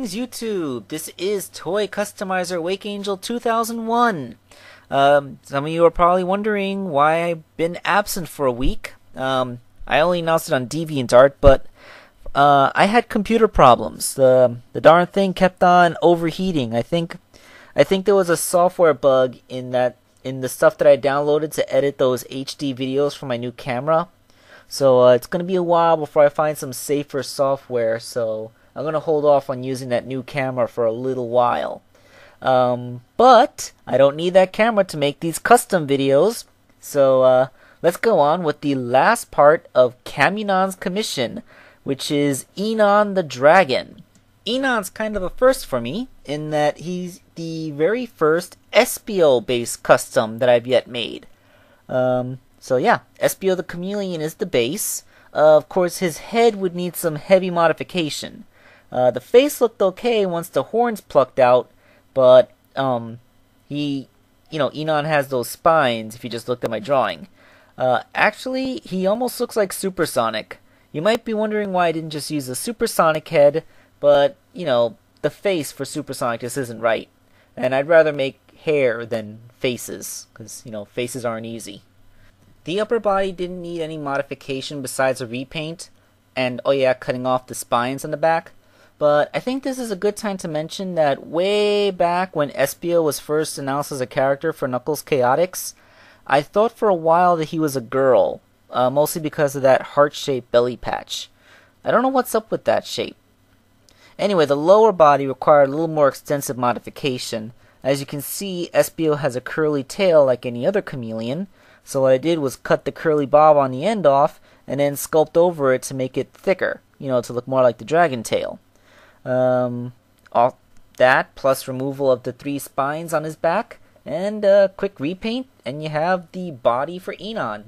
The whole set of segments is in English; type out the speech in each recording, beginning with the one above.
Greetings YouTube, this is Toy Customizer Wake Angel 2001. Some of you are probably wondering why I've been absent for a week. I only announced it on DeviantArt, but I had computer problems. The darn thing kept on overheating. I think there was a software bug in the stuff that I downloaded to edit those HD videos for my new camera. So it's going to be a while before I find some safer software, so I'm going to hold off on using that new camera for a little while. But I don't need that camera to make these custom videos, so let's go on with the last part of Camunon's commission, which is Enon the Dragon. Enon's kind of a first for me, in that he's the very first Espio-based custom that I've yet made. So yeah, Espio the Chameleon is the base. Of course, his head would need some heavy modification. The face looked okay once the horns plucked out, but Enon has those spines if you just looked at my drawing. Actually, he almost looks like Supersonic. You might be wondering why I didn't just use a Supersonic head, but, the face for Supersonic just isn't right. And I'd rather make hair than faces, because, faces aren't easy. The upper body didn't need any modification besides a repaint, and, oh yeah, cutting off the spines on the back. But I think this is a good time to mention that way back when Espio was first announced as a character for Knuckles Chaotix, I thought for a while that he was a girl, mostly because of that heart-shaped belly patch. I don't know what's up with that shape. Anyway, the lower body required a little more extensive modification. As you can see, Espio has a curly tail like any other chameleon, so what I did was cut the curly bob on the end off and then sculpt over it to make it thicker, to look more like the dragon tail. All that plus removal of the 3 spines on his back and a quick repaint, and you have the body for Enon.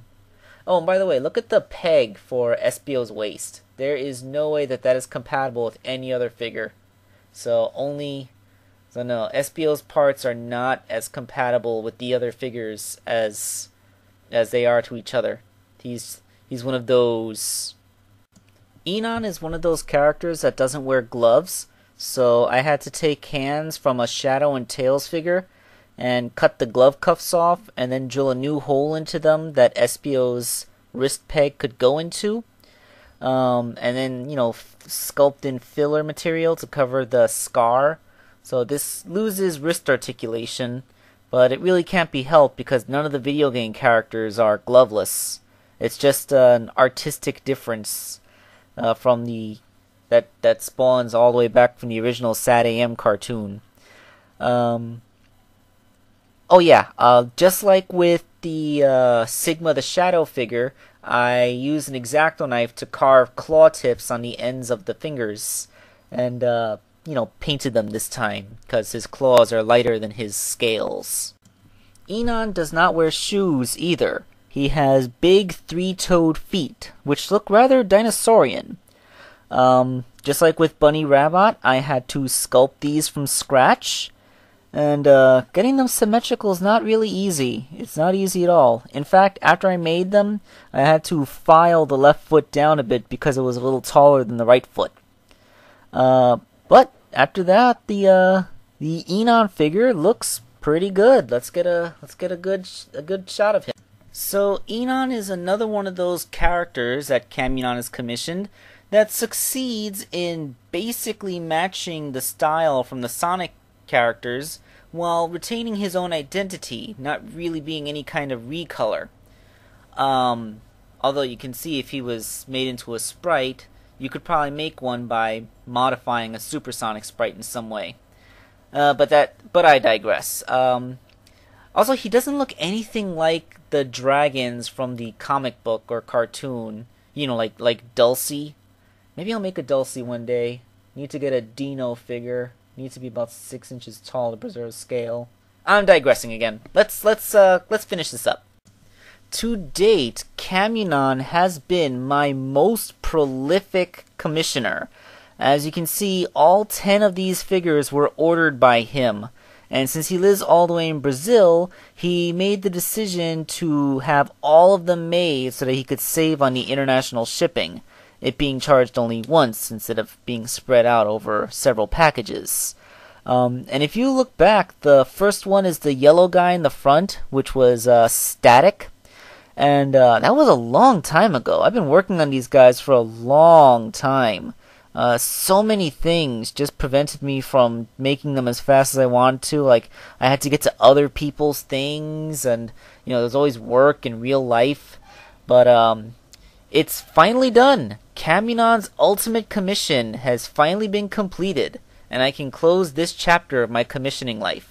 Oh, and by the way, look at the peg for Espio's waist. There is no way that is compatible with any other figure. So no, Espio's parts are not as compatible with the other figures as they are to each other. He's one of those. Enon is one of those characters that doesn't wear gloves, so I had to take hands from a Shadow and Tails figure and cut the glove cuffs off and then drill a new hole into them that Espio's wrist peg could go into. And then, sculpt in filler material to cover the scar. So this loses wrist articulation, but it really can't be helped because none of the video game characters are gloveless. It's just an artistic difference from that spawns all the way back from the original Sad AM cartoon. Just like with the Sigma the Shadow figure, I used an X-Acto knife to carve claw tips on the ends of the fingers, and painted them this time because his claws are lighter than his scales. Enon does not wear shoes either. He has big 3-toed feet, which look rather dinosaurian. Just like with Bunny Rabbit, I had to sculpt these from scratch, and getting them symmetrical is not really easy. It's not easy at all. In fact, after I made them, I had to file the left foot down a bit because it was a little taller than the right foot. But after that, the Enon figure looks pretty good. Let's get a good shot of him. So Enon is another one of those characters that Camunon has commissioned that succeeds in basically matching the style from the Sonic characters while retaining his own identity, not really being any kind of recolor. Although you can see if he was made into a sprite, you could probably make one by modifying a Supersonic sprite in some way. But I digress. Also, he doesn't look anything like the dragons from the comic book or cartoon. Like Dulcie. Maybe I'll make a Dulcie one day. Need to get a Dino figure. Needs to be about 6 inches tall to preserve scale. I'm digressing again. Let's finish this up. To date, Camunon has been my most prolific commissioner. As you can see, all 10 of these figures were ordered by him. And since he lives all the way in Brazil, he made the decision to have all of them made so that he could save on the international shipping. it being charged only once instead of being spread out over several packages. And if you look back, the first one is the yellow guy in the front, which was static. And that was a long time ago. I've been working on these guys for a long time. So many things just prevented me from making them as fast as I wanted to. Like, I had to get to other people's things, and, there's always work in real life. But, it's finally done. Camunon's ultimate commission has finally been completed, and I can close this chapter of my commissioning life.